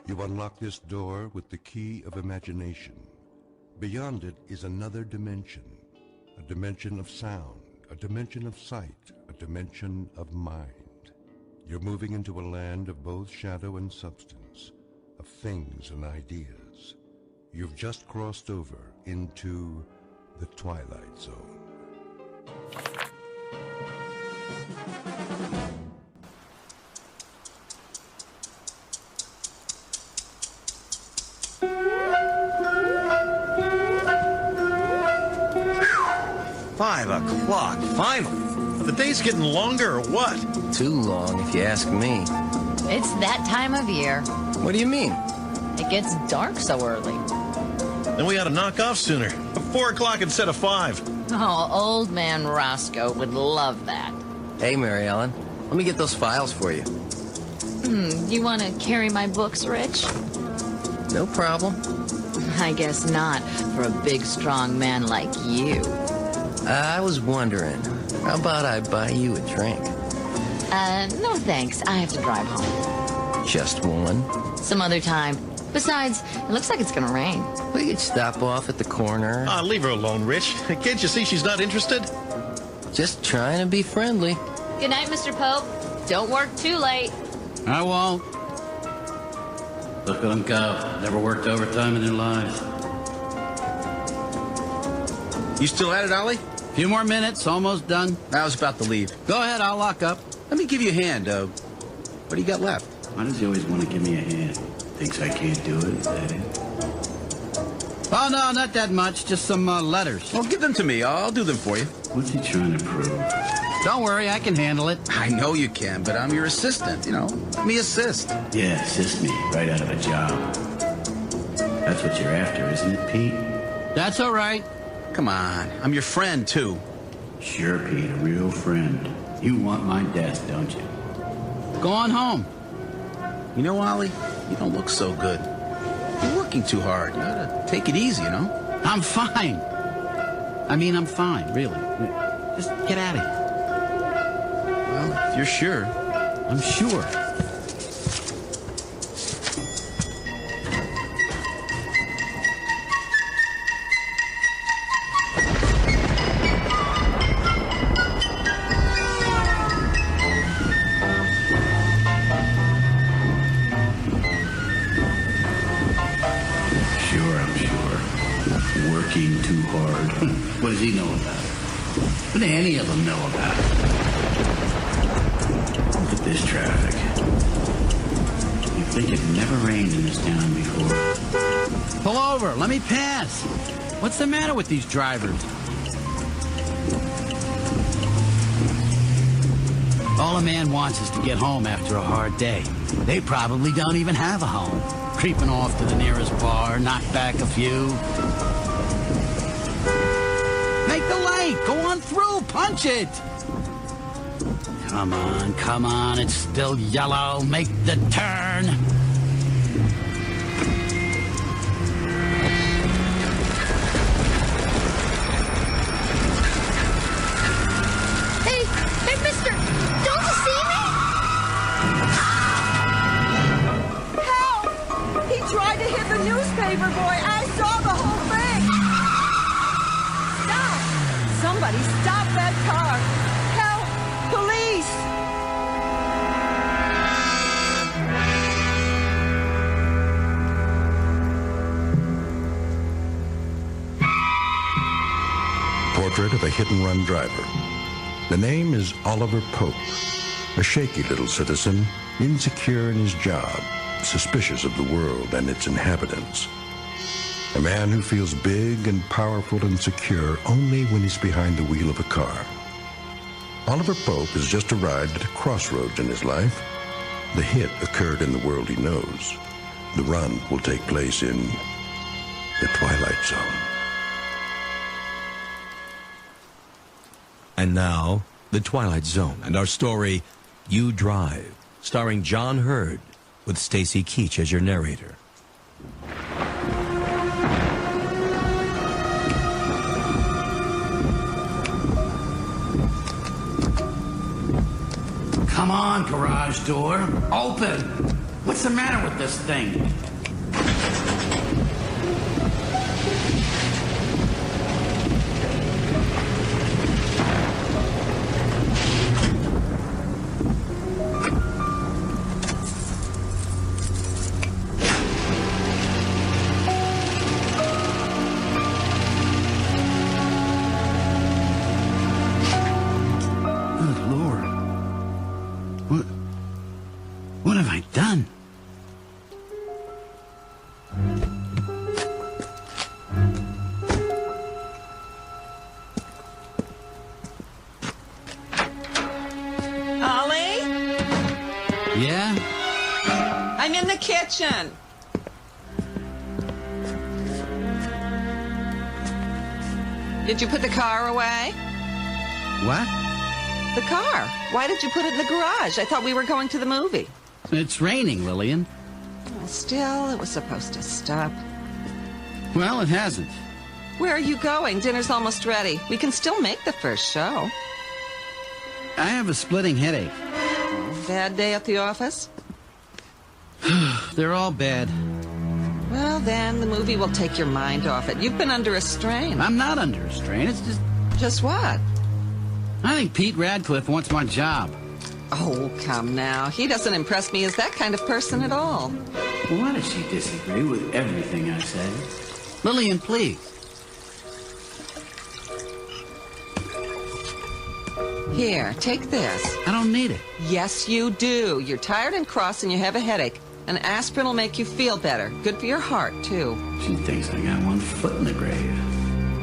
You unlock this door with the key of imagination. Beyond it is another dimension, a dimension of sound, a dimension of sight, a dimension of mind. You're moving into a land of both shadow and substance, of things and ideas. You've just crossed over into the Twilight Zone. Five o'clock, finally. The day's getting longer or what? Too long, if you ask me. It's that time of year. What do you mean? It gets dark so early. Then we ought to knock off sooner. 4 o'clock instead of 5. Oh, old man Roscoe would love that. Hey, Mary Ellen, let me get those files for you. You want to carry my books, Rich? No problem. I guess not, for a big, strong man like you. I was wondering, how about I buy you a drink? No thanks. I have to drive home. Just one? Some other time. Besides, it looks like it's gonna rain. We could stop off at the corner. Leave her alone, Rich. Can't you see she's not interested? Just trying to be friendly. Good night, Mr. Pope. Don't work too late. I won't. Look at them go. Never worked overtime in their lives. You still at it, Ollie? Few more minutes, almost done. I was about to leave. Go ahead, I'll lock up. Let me give you a hand. What do you got left? Why does he always want to give me a hand? Thinks I can't do it, is that it? Oh, no, not that much. Just some letters. Well, give them to me. I'll do them for you. What's he trying to prove? Don't worry, I can handle it. I know you can, but I'm your assistant, Let me assist. Yeah, assist me. Right out of a job. That's what you're after, isn't it, Pete? That's all right. Come on. I'm your friend, too. Sure, Pete, a real friend. You want my death, don't you? Go on home. You know, Ollie, you don't look so good. You're working too hard. You gotta take it easy, I'm fine. I'm fine, really. Just get out of here. Well, if you're sure. I'm sure. Working too hard. What does he know about it? What do any of them know about it? Look at this traffic. You'd think it never rained in this town before. Pull over. Let me pass. What's the matter with these drivers? All a man wants is to get home after a hard day. They probably don't even have a home. Creeping off to the nearest bar, knock back a few. Make the light! Go on through! Punch it! Come on, it's still yellow. Make the turn! Hey, mister! Don't you see me? Help! He tried to hit the newspaper boy. I saw the whole thing. Stop! Somebody stop that car! Help! Police! Portrait of a hit-and-run driver. The name is Oliver Pope, a shaky little citizen, insecure in his job, suspicious of the world and its inhabitants. A man who feels big and powerful and secure only when he's behind the wheel of a car. Oliver Pope has just arrived at a crossroads in his life. The hit occurred in the world he knows. The run will take place in the Twilight Zone. And now, The Twilight Zone and our story, You Drive, starring John Hurd, with Stacy Keach as your narrator. Come on, garage door. Open! What's the matter with this thing? What have I done? Ollie? Yeah? I'm in the kitchen. Did you put the car away? What? The car. Why did you put it in the garage? I thought we were going to the movie. It's raining, Lillian. Well, still, it was supposed to stop. Well, it hasn't. Where are you going? Dinner's almost ready. We can still make the first show. I have a splitting headache. Bad day at the office? They're all bad. Well, then, the movie will take your mind off it. You've been under a strain. I'm not under a strain. It's just... Just what? I think Pete Radcliffe wants my job. Oh, come now. He doesn't impress me as that kind of person at all. Well, why does she disagree with everything I say? Lillian, please. Here, take this. I don't need it. Yes, you do. You're tired and cross and you have a headache. An aspirin will make you feel better. Good for your heart, too. She thinks I got one foot in the grave.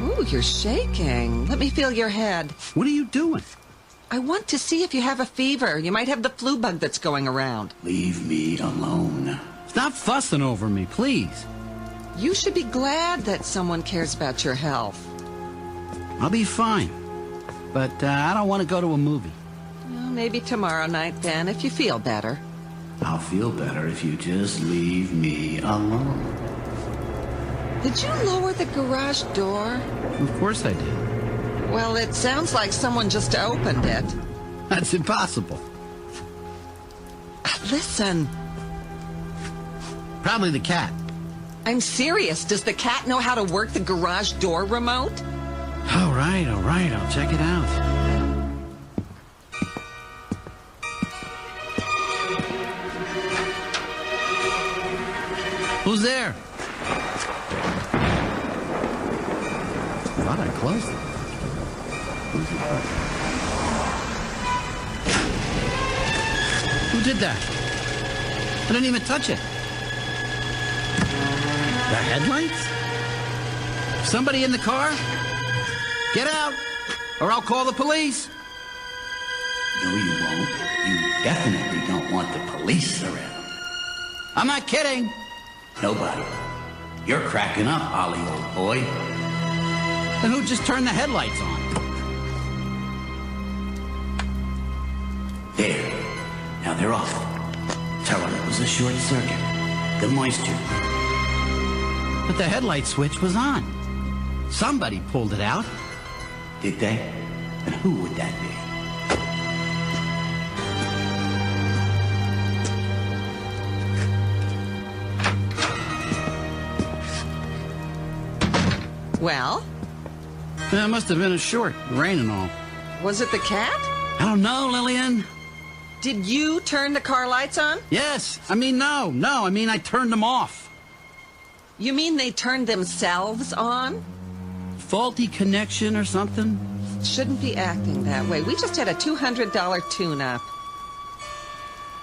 Ooh, you're shaking. Let me feel your head. What are you doing? I want to see if you have a fever. You might have the flu bug that's going around. Leave me alone. Stop fussing over me, please. You should be glad that someone cares about your health. I'll be fine. But I don't want to go to a movie. Well, maybe tomorrow night then, if you feel better. I'll feel better if you just leave me alone. Did you lower the garage door? Of course I did. Well, it sounds like someone just opened it. That's impossible. Listen. Probably the cat. I'm serious. Does the cat know how to work the garage door remote? All right. I'll check it out. Who's there? Thought I closed it. Who did that? I didn't even touch it. The headlights? Somebody in the car? Get out, or I'll call the police. No, you won't. You definitely don't want the police around. I'm not kidding. Nobody. You're cracking up, Ollie, old boy. Then who just turned the headlights on? There. Now they're off. Tell her it was a short circuit. The moisture. But the headlight switch was on. Somebody pulled it out. Did they? And who would that be? Well? That must have been a short, rain and all. Was it the cat? I don't know, Lillian. Did you turn the car lights on? Yes. I mean, no. I mean, I turned them off. You mean they turned themselves on? Faulty connection or something? Shouldn't be acting that way. We just had a $200 tune-up.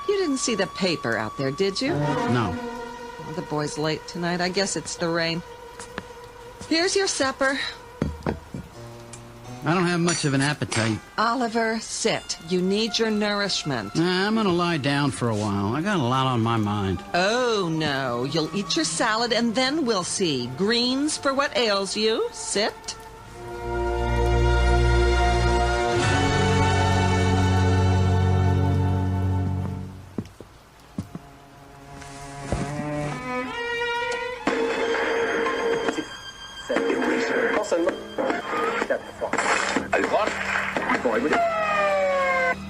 You didn't see the paper out there, did you? No. Oh, the boy's late tonight. I guess it's the rain. Here's your supper. I don't have much of an appetite. Oliver, sit. You need your nourishment. I'm gonna lie down for a while. I got a lot on my mind. Oh, no. You'll eat your salad and then we'll see. Greens for what ails you. Sit.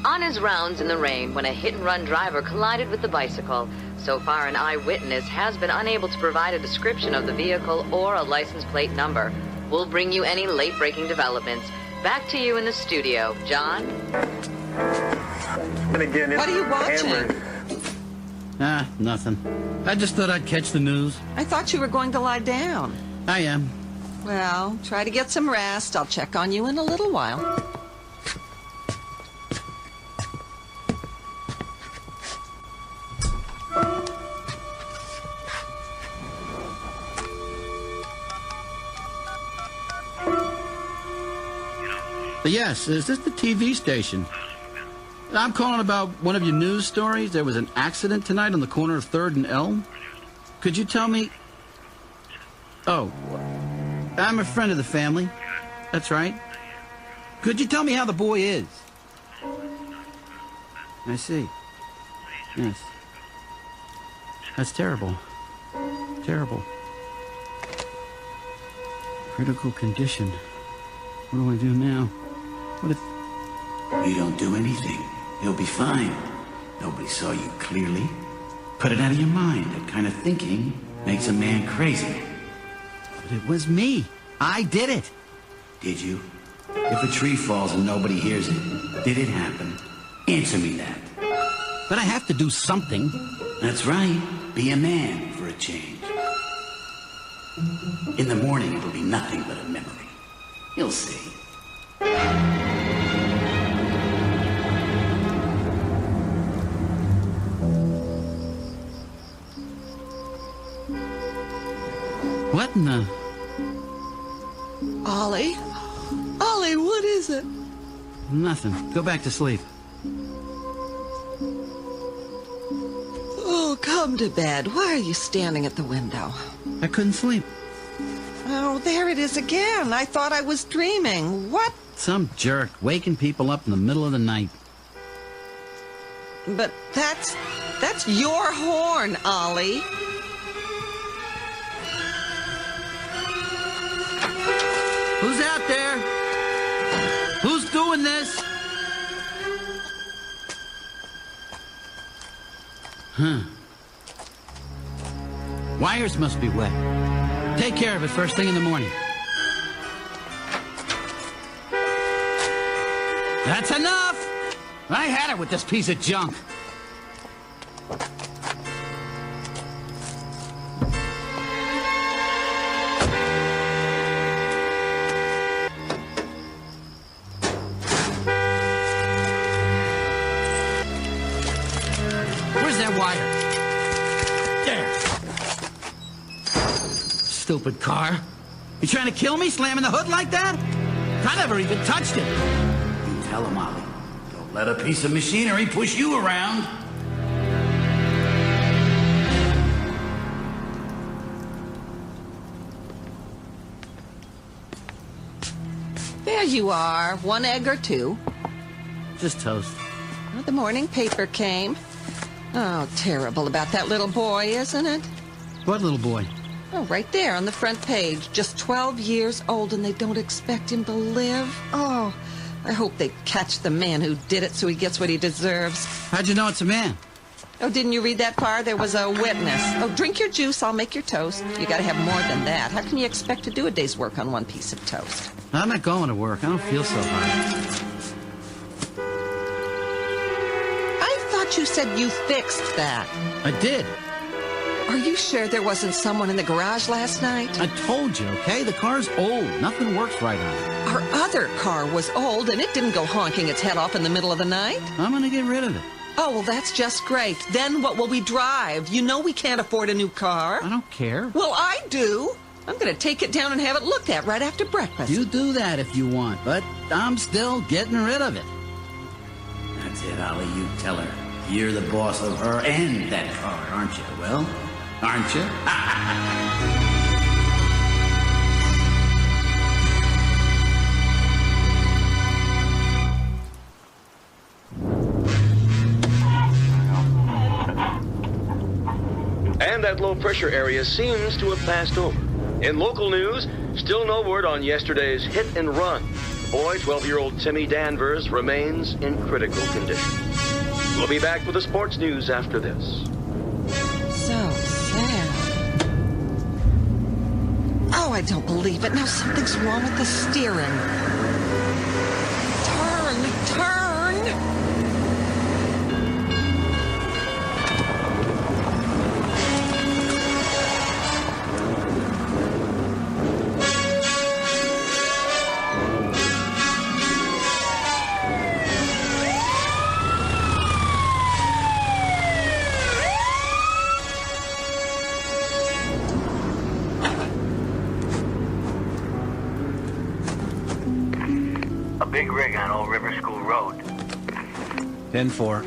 On on his rounds in the rain when a hit-and-run driver collided with the bicycle. So far, an eyewitness has been unable to provide a description of the vehicle or a license plate number. We'll bring you any late-breaking developments. Back to you in the studio, John. What are you watching? Nothing. I just thought I'd catch the news. I thought you were going to lie down. I am. Well, try to get some rest. I'll check on you in a little while. Yes, is this the TV station? I'm calling about one of your news stories. There was an accident tonight on the corner of 3rd and Elm. Could you tell me... Oh, I'm a friend of the family. That's right. Could you tell me how the boy is? I see. Yes. That's terrible. Terrible. Critical condition. What do I do now? What if... You don't do anything. You'll be fine. Nobody saw you clearly. Put it out of your mind. That kind of thinking makes a man crazy. But it was me. I did it. Did you? If a tree falls and nobody hears it, did it happen? Answer me that. But I have to do something. That's right. Be a man for a change. In the morning, it'll be nothing but a memory. You'll see. What in the... Ollie? Ollie, what is it? Nothing. Go back to sleep. Oh, come to bed. Why are you standing at the window? I couldn't sleep. Oh, there it is again. I thought I was dreaming. What? Some jerk waking people up in the middle of the night. But that's your horn, Ollie. Who's out there? Who's doing this? Huh. Wires must be wet. Take care of it first thing in the morning. That's enough! I had it with this piece of junk. Where's that wire? There. Stupid car. You trying to kill me, slamming the hood like that? I never even touched it. You tell him, Ollie. Don't let a piece of machinery push you around. There you are. 1 egg or 2. Just toast. Well, the morning paper came. Oh, terrible about that little boy, isn't it? What little boy? Oh, right there on the front page. Just 12 years old and they don't expect him to live. Oh, I hope they catch the man who did it so he gets what he deserves. How'd you know it's a man? Oh, didn't you read that part? There was a witness. Oh, drink your juice. I'll make your toast. You gotta have more than that. How can you expect to do a day's work on one piece of toast? I'm not going to work. I don't feel so hot. I thought you said you fixed that. I did. Are you sure there wasn't someone in the garage last night? I told you, okay? The car's old. Nothing works right on it. Our other car was old and it didn't go honking its head off in the middle of the night. I'm going to get rid of it. Oh, well, that's just great. Then what will we drive? You know we can't afford a new car. I don't care. Well, I do. I'm going to take it down and have it looked at right after breakfast. You do that if you want, but I'm still getting rid of it. That's it, Ollie. You tell her. You're the boss of her and that car, aren't you? Well, aren't you? And that low-pressure area seems to have passed over. In local news, still no word on yesterday's hit and run. boy, 12-year-old Timmy Danvers, remains in critical condition. We'll be back with the sports news after this. So sad. Oh, I don't believe it. Now something's wrong with the steering. Turn! Big rig on Old River School Road. 10-4.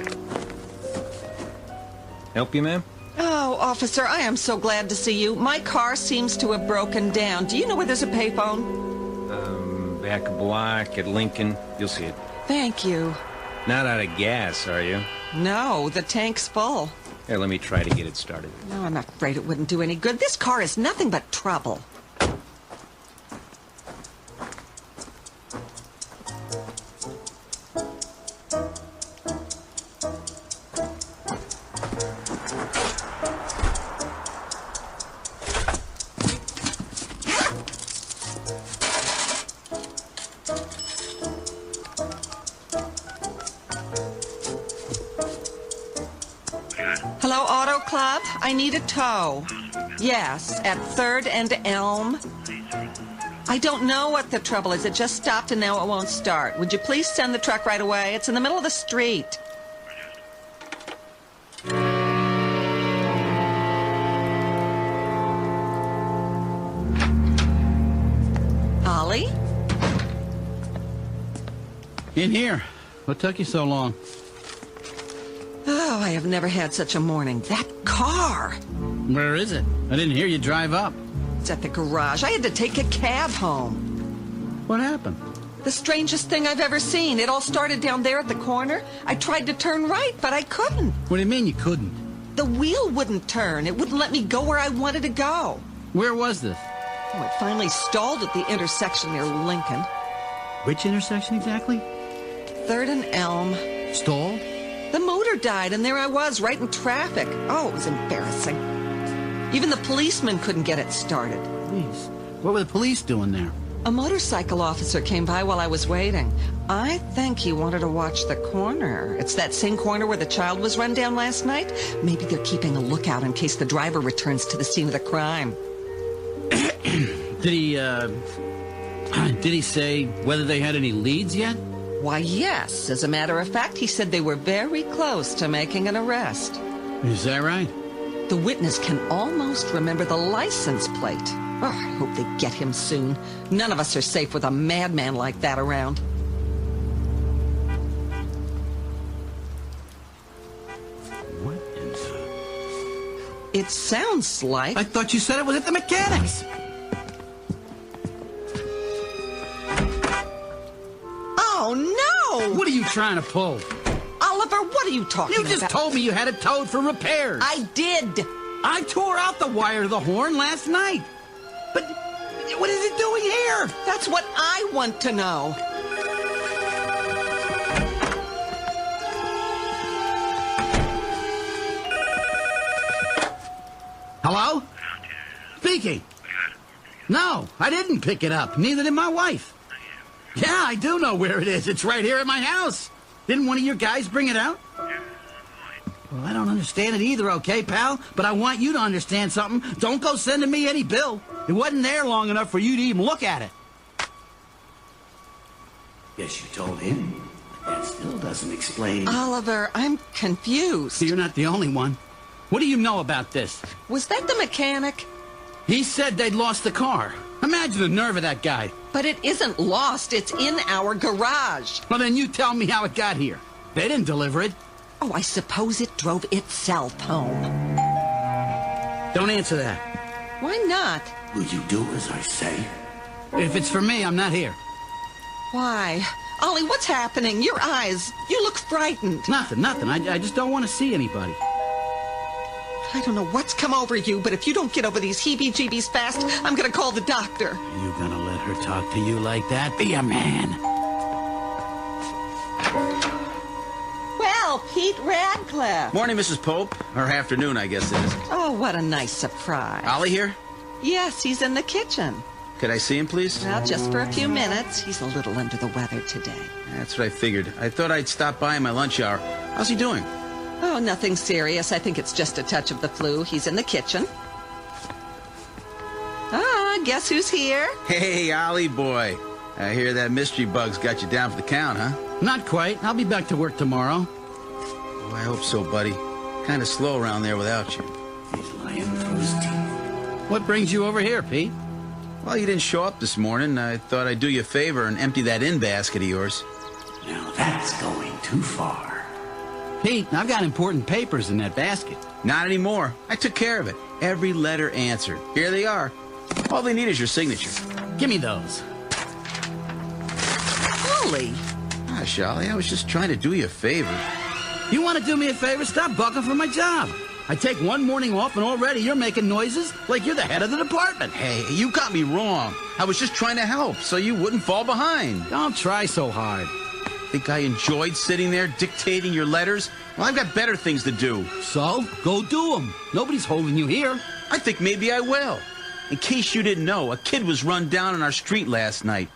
Help you, ma'am? Oh, officer, I am so glad to see you. My car seems to have broken down. Do you know where there's a payphone? Back a block at Lincoln. You'll see it. Thank you. Not out of gas, are you? No, the tank's full. Here, let me try to get it started. No, I'm afraid it wouldn't do any good. This car is nothing but trouble. Hello, Auto Club? I need a tow. Yes, at 3rd and Elm. I don't know what the trouble is. It just stopped and now it won't start. Would you please send the truck right away? It's in the middle of the street. Ollie? In here. What took you so long? Oh, I have never had such a morning. That car! Where is it? I didn't hear you drive up. It's at the garage. I had to take a cab home. What happened? The strangest thing I've ever seen. It all started down there at the corner. I tried to turn right, but I couldn't. What do you mean you couldn't? The wheel wouldn't turn. It wouldn't let me go where I wanted to go. Where was this? Oh, it finally stalled at the intersection near Lincoln. Which intersection exactly? 3rd and Elm. Stalled? The motor died, and there I was, right in traffic. Oh, it was embarrassing. Even the policeman couldn't get it started. Please. What were the police doing there? A motorcycle officer came by while I was waiting. I think he wanted to watch the corner. It's that same corner where the child was run down last night. Maybe they're keeping a lookout in case the driver returns to the scene of the crime. Did he say whether they had any leads yet? Why, yes. As a matter of fact, he said they were very close to making an arrest. Is that right? The witness can almost remember the license plate. Oh, I hope they get him soon. None of us are safe with a madman like that around. What in the... It sounds like... I thought you said it was at the mechanics. Oh, no! What are you trying to pull? Oliver, what are you talking about? You just told me you had it towed for repairs. I did. I tore out the wire to the horn last night. But what is it doing here? That's what I want to know. Hello? Speaking. No, I didn't pick it up. Neither did my wife. Yeah, I do know where it is. It's right here at my house. Didn't one of your guys bring it out? Well, I don't understand it either, okay, pal? But I want you to understand something. Don't go sending me any bill. It wasn't there long enough for you to even look at it. Guess you told him. But that still doesn't explain. Oliver, I'm confused. You're not the only one. What do you know about this? Was that the mechanic? He said they'd lost the car. Imagine the nerve of that guy. But it isn't lost. It's in our garage. Well, then you tell me how it got here. They didn't deliver it. Oh, I suppose it drove itself home. Don't answer that. Why not? Will you do as I say? If it's for me, I'm not here. Why? Ollie, what's happening? Your eyes. You look frightened. Nothing. I just don't want to see anybody. I don't know what's come over you, but if you don't get over these heebie-jeebies fast, I'm gonna call the doctor. Are you gonna let her talk to you like that? Be a man. Pete Radcliffe. Morning, Mrs. Pope. Or afternoon, I guess it is. Oh, what a nice surprise. Ollie here? Yes, he's in the kitchen. Could I see him, please? Well, just for a few minutes. He's a little under the weather today. That's what I figured. I thought I'd stop by in my lunch hour. How's he doing? Oh, nothing serious. I think it's just a touch of the flu. He's in the kitchen. Ah, guess who's here? Hey, Ollie boy. I hear that mystery bug's got you down for the count, huh? Not quite. I'll be back to work tomorrow. Oh, I hope so, buddy. Kind of slow around there without you. He's lying through his teeth. What brings you over here, Pete? Well, you didn't show up this morning. I thought I'd do you a favor and empty that in basket of yours. Now that's going too far. Pete, I've got important papers in that basket. Not anymore. I took care of it. Every letter answered. Here they are. All they need is your signature. Give me those. Ollie. Gosh, Ollie, I was just trying to do you a favor. You want to do me a favor? Stop bucking for my job. I take one morning off and already you're making noises like you're the head of the department. Hey, you got me wrong. I was just trying to help so you wouldn't fall behind. Don't try so hard. Think I enjoyed sitting there dictating your letters? Well, I've got better things to do. So, go do them. Nobody's holding you here. I think maybe I will. In case you didn't know, a kid was run down on our street last night.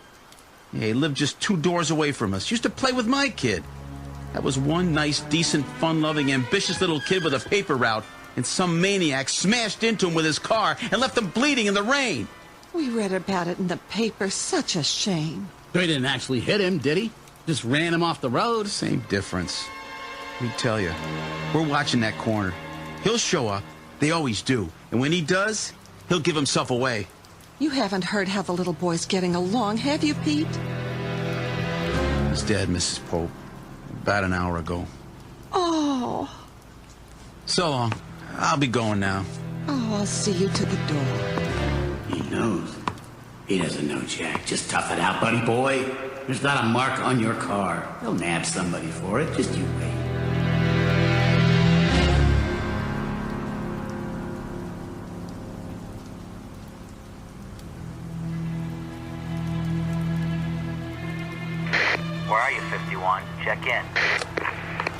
Yeah, he lived just 2 doors away from us. Used to play with my kid. That was one nice, decent, fun-loving, ambitious little kid with a paper route, and some maniac smashed into him with his car and left him bleeding in the rain. We read about it in the paper. Such a shame. They didn't actually hit him, did he? Just ran him off the road. Same difference. Let me tell you, we're watching that corner. He'll show up. They always do. And when he does, he'll give himself away. You haven't heard how the little boy's getting along, have you, Pete? He's dead, Mrs. Pope. About an hour ago. Oh. So long. I'll be going now. Oh, I'll see you to the door. He knows. He doesn't know, Jack. Just tough it out, buddy boy. There's not a mark on your car. They'll nab somebody for it. Just you wait. Where are you, 51? Check in.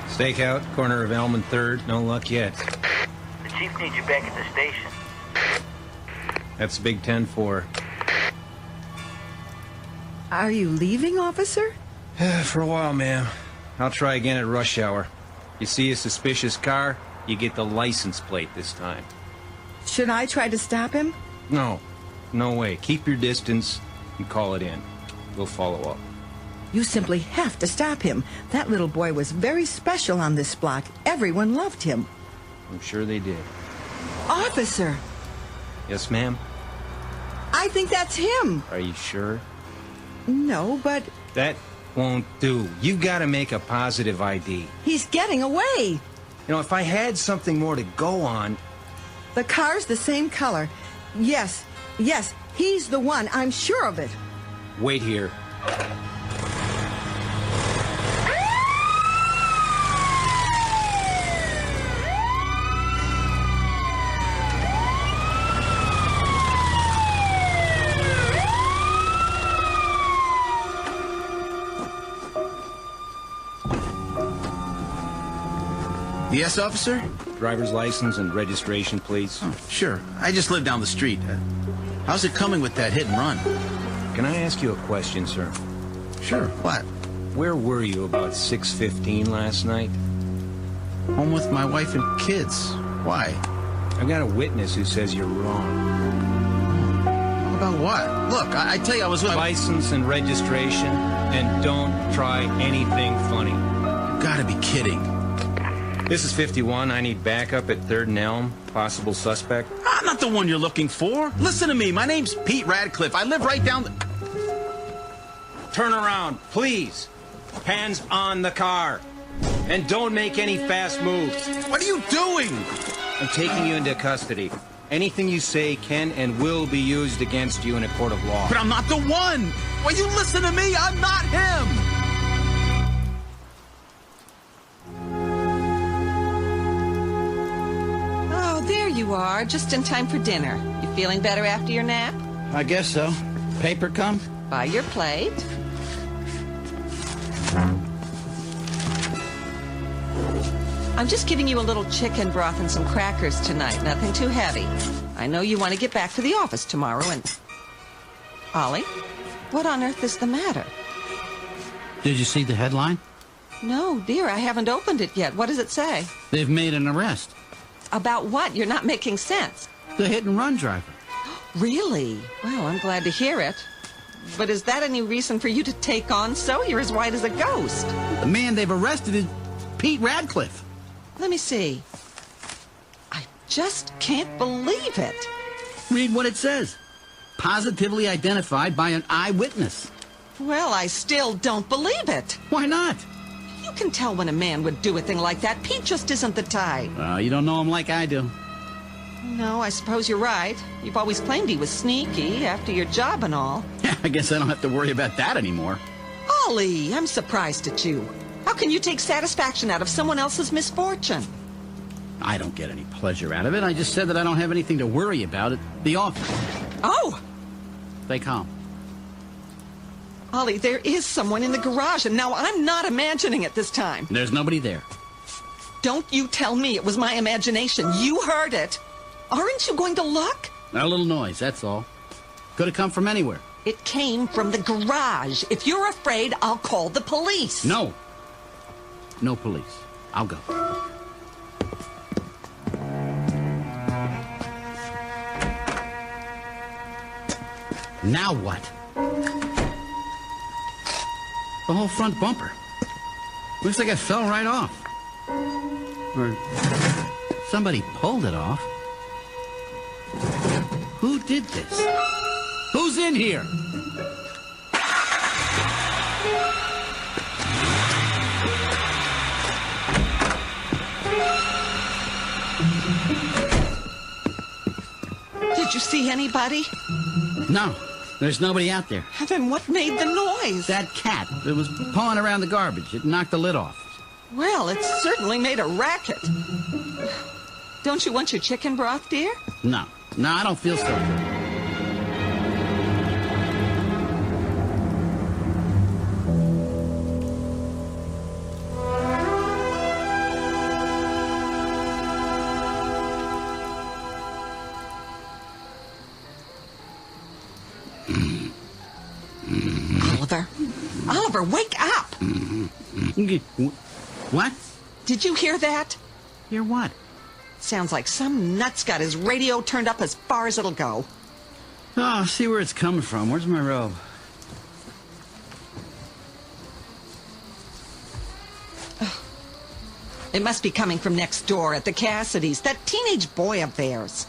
Stakeout, corner of Elm and 3rd. No luck yet. The chief needs you back at the station. That's Big 10-4. Are you leaving, officer? For a while, ma'am. I'll try again at rush hour. You see a suspicious car, you get the license plate this time. Should I try to stop him? No. No way. Keep your distance and call it in. We'll follow up. You simply have to stop him. That little boy was very special on this block. Everyone loved him. I'm sure they did. Officer! Yes, ma'am? I think that's him. Are you sure? No, but That won't do. You've got to make a positive ID. he's getting away. You know, if I had something more to go on... The car's the same color. Yes, he's the one. I'm sure of it. Wait here. Yes, officer? Driver's license and registration, please. Oh, sure. I just live down the street. How's it coming with that hit and run? Can I ask you a question, sir? Sure. What? Where were you about 6:15 last night? Home with my wife and kids. Why? I've got a witness who says you're wrong. About what? Look, I tell you I was with... License and registration, and don't try anything funny. You gotta be kidding. This is 51. I need backup at 3rd and Elm. Possible suspect. I'm not the one you're looking for. Listen to me. My name's Pete Radcliffe. I live right down the... Turn around, please. Hands on the car. And don't make any fast moves. What are you doing? I'm taking you into custody. Anything you say can and will be used against you in a court of law. But I'm not the one. Will you listen to me? I'm not him. Oh, there you are, just in time for dinner. You feeling better after your nap? I guess so. Paper come? By your plate. I'm just giving you a little chicken broth and some crackers tonight. Nothing too heavy. I know you want to get back to the office tomorrow and... Ollie, what on earth is the matter? Did you see the headline? No, dear, I haven't opened it yet. What does it say? They've made an arrest. About what? You're not making sense. The hit-and-run driver. Really? Well, I'm glad to hear it. But is that any reason for you to take on so? You're as white as a ghost. The man they've arrested is Pete Radcliffe. Let me see. I just can't believe it. Read what it says. Positively identified by an eyewitness. Well, I still don't believe it. Why not? You can tell when a man would do a thing like that. Pete just isn't the type. You don't know him like I do. No, I suppose you're right. You've always claimed he was sneaky after your job and all. I guess I don't have to worry about that anymore. Ollie, I'm surprised at you. How can you take satisfaction out of someone else's misfortune? I don't get any pleasure out of it. I just said that I don't have anything to worry about at the office. Oh! Stay calm. Ollie, there is someone in the garage, and now I'm not imagining it this time. There's nobody there. Don't you tell me it was my imagination. You heard it. Aren't you going to look? A little noise, that's all. Could have come from anywhere. It came from the garage. If you're afraid, I'll call the police. No. No police. I'll go. Now what? The whole front bumper. Looks like it fell right off. Or somebody pulled it off. Who did this? Who's in here? Did you see anybody? No, there's nobody out there. Then what made the noise? That cat. It was pawing around the garbage. It knocked the lid off. Well, it certainly made a racket. Don't you want your chicken broth, dear? No, I don't feel so good. Oliver, wake up! What? Did you hear that? Hear what? Sounds like some nut's got his radio turned up as far as it'll go. Oh, see where it's coming from. Where's my robe? It must be coming from next door at the Cassidys. That teenage boy of theirs.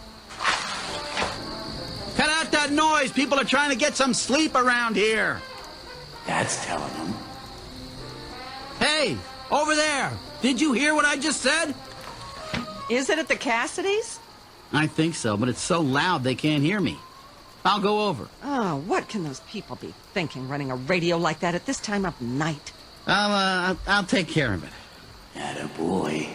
Cut out that noise! People are trying to get some sleep around here. Dad's telling him. Hey, over there! Did you hear what I just said? Is it at the Cassidys? I think so, but it's so loud they can't hear me. I'll go over. Oh, what can those people be thinking running a radio like that at this time of night? I'll take care of it. Attaboy.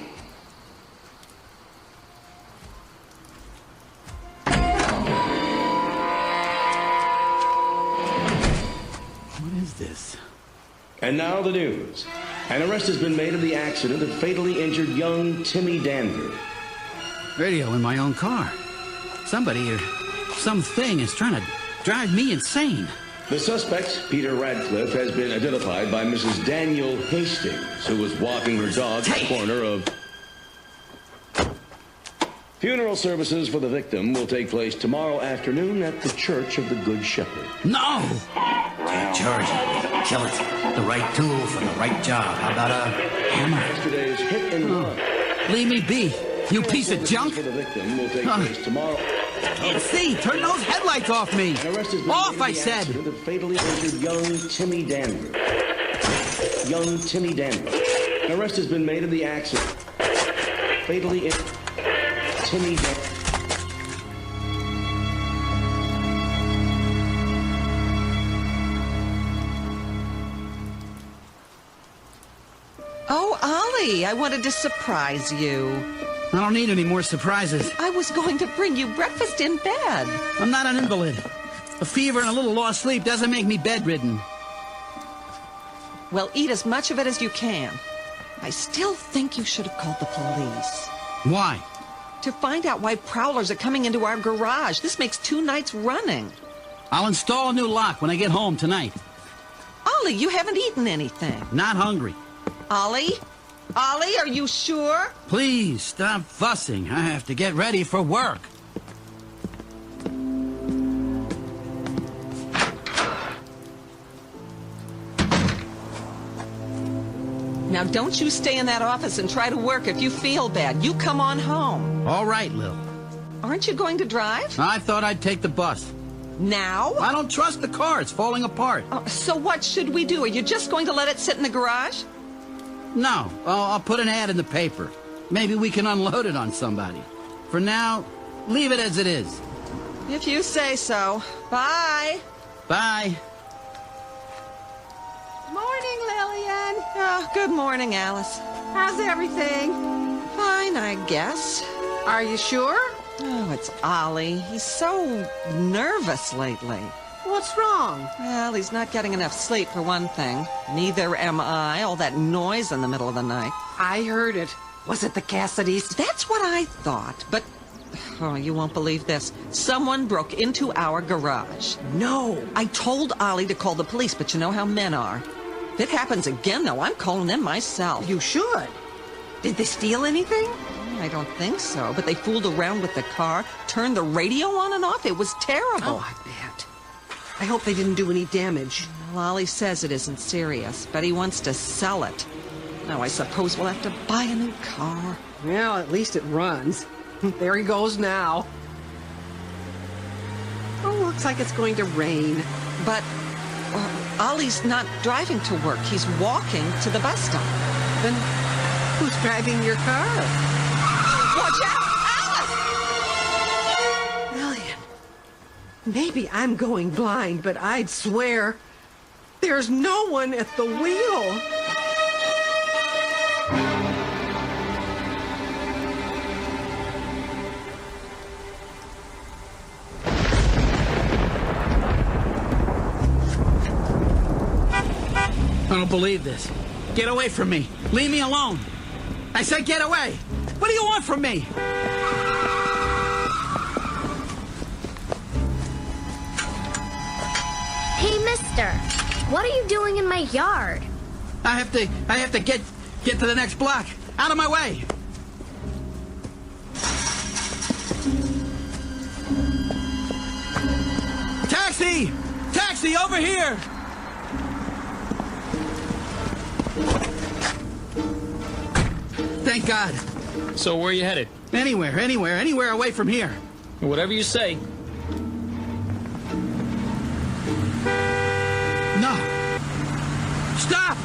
What is this? And now the news. An arrest has been made of the accident that fatally injured young Timmy Danvers. Radio in my own car. Somebody or something is trying to drive me insane. The suspect, Peter Radcliffe, has been identified by Mrs. Daniel Hastings, who was walking her dog at the corner of... Funeral services for the victim will take place tomorrow afternoon at the Church of the Good Shepherd. No! Take charge. Kill it. The right tool for the right job. How about a hammer? Yesterday's hit and run. Leave me be, you piece of junk! For the victim will take place tomorrow. Can't see! Turn those headlights off me! Off, I said! That fatally injured young Timmy Danvers. Young Timmy Danvers. An arrest has been made of the accident. Fatally injured Timmy Danvers. Oh, Ollie, I wanted to surprise you. I don't need any more surprises. I was going to bring you breakfast in bed. I'm not an invalid. A fever and a little lost sleep doesn't make me bedridden. Well, eat as much of it as you can. I still think you should have called the police. Why? To find out why prowlers are coming into our garage. This makes 2 nights running. I'll install a new lock when I get home tonight. Ollie, you haven't eaten anything. Not hungry. Ollie? Ollie, are you sure? Please, stop fussing. I have to get ready for work. Now, don't you stay in that office and try to work if you feel bad. You come on home. All right, Lil. Aren't you going to drive? I thought I'd take the bus. Now? I don't trust the car. It's falling apart. So what should we do? Are you just going to let it sit in the garage? No. I'll put an ad in the paper. Maybe we can unload it on somebody. For now, leave it as it is. If you say so. Bye. Bye. Morning, Lillian. Oh, good morning, Alice. How's everything? Fine, I guess. Are you sure? Oh, it's Ollie. He's so nervous lately. What's wrong? Well, he's not getting enough sleep, for one thing. Neither am I. All that noise in the middle of the night. I heard it. Was it the Cassidys? That's what I thought, but... Oh, you won't believe this. Someone broke into our garage. No. I told Ollie to call the police, but you know how men are. If it happens again, though, I'm calling them myself. You should. Did they steal anything? I don't think so, but they fooled around with the car, turned the radio on and off. It was terrible. Oh, I bet. I hope they didn't do any damage. Well, Ollie says it isn't serious, but he wants to sell it. Now, I suppose we'll have to buy a new car. Well, at least it runs. There he goes now. Oh, looks like it's going to rain. But Ollie's not driving to work. He's walking to the bus stop. Then who's driving your car? Watch out! Alice! Lillian, maybe I'm going blind, but I'd swear there's no one at the wheel. I don't believe this. Get away from me. Leave me alone. I said get away. What do you want from me? Hey, mister. What are you doing in my yard? I have to get to the next block. Out of my way. Taxi! Taxi, over here! Thank God. So where are you headed? Anywhere away from here. Whatever you say. No. Stop!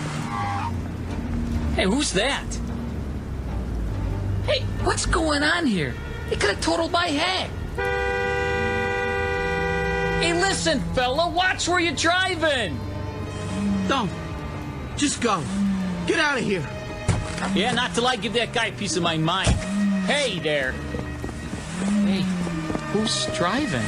Hey, who's that? Hey, what's going on here? They could have totaled my hack. Hey, listen, fella, watch where you're driving. Don't. Just go. Get out of here. Yeah, not till I give that guy a piece of my mind. Hey there. Hey, who's driving?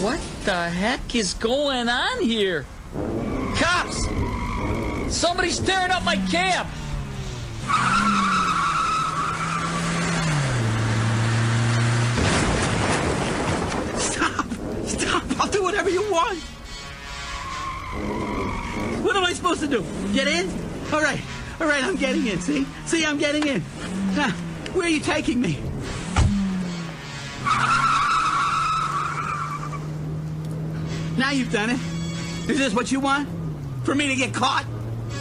What the heck is going on here? Cops! Somebody's tearing up my cab! Stop! I'll do whatever you want! What am I supposed to do? Get in? All right, I'm getting in, see? See, I'm getting in. Where are you taking me? Now you've done it. Is this what you want? For me to get caught?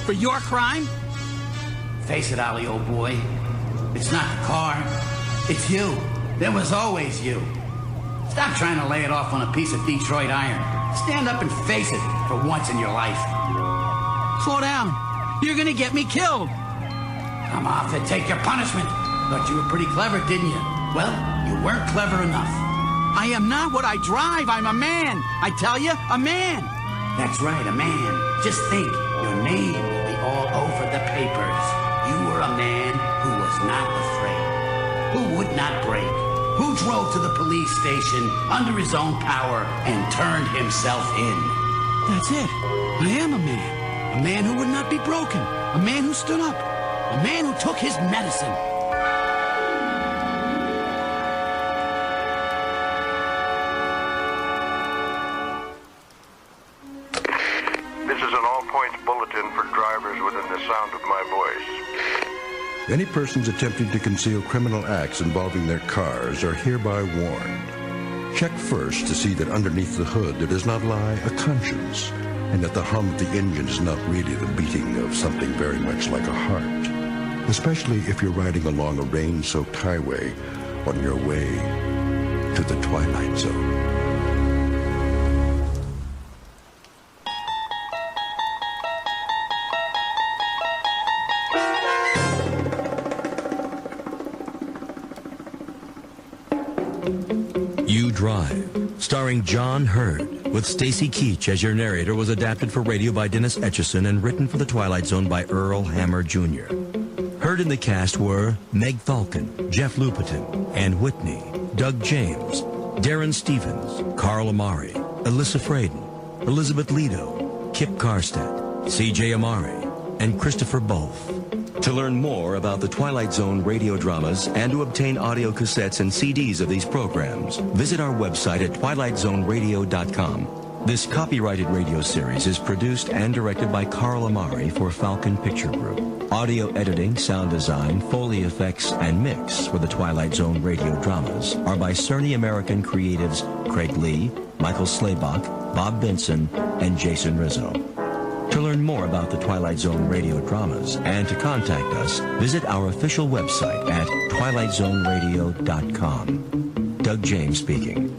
For your crime? Face it, Ollie, old boy. It's not the car. It's you. There was always you. Stop trying to lay it off on a piece of Detroit iron. Stand up and face it for once in your life. Slow down. You're gonna get me killed. Come off and take your punishment. Thought you were pretty clever, didn't you? Well, you weren't clever enough. I am not what I drive. I'm a man. I tell you, a man. That's right, a man. Just think, your name will be all over the papers. You were a man who was not afraid, who would not break, Who drove to the police station under his own power and turned himself in? That's it. I am a man. A man who would not be broken. A man who stood up. A man who took his medicine. This is an all-points bulletin for drivers within the sound of my voice. Any persons attempting to conceal criminal acts involving their cars are hereby warned. Check first to see that underneath the hood there does not lie a conscience, and that the hum of the engine is not really the beating of something very much like a heart, especially if you're riding along a rain-soaked highway on your way to the Twilight Zone. You Drive, starring John Hurd, with Stacy Keach as your narrator, was adapted for radio by Dennis Etchison and written for The Twilight Zone by Earl Hammer Jr. Heard in the cast were Meg Falcon, Jeff Lupetin, Ann Whitney, Doug James, Darren Stevens, Carl Amari, Alyssa Fraden, Elizabeth Lido, Kip Karstedt, C.J. Amari, and Christopher Bolf. To learn more about the Twilight Zone radio dramas and to obtain audio cassettes and CDs of these programs, visit our website at twilightzoneradio.com. This copyrighted radio series is produced and directed by Carl Amari for Falcon Picture Group. Audio editing, sound design, Foley effects, and mix for the Twilight Zone radio dramas are by Cerny American creatives Craig Lee, Michael Slaybach, Bob Benson, and Jason Rizzo. To learn more about the Twilight Zone radio dramas and to contact us, visit our official website at twilightzoneradio.com. Doug James speaking.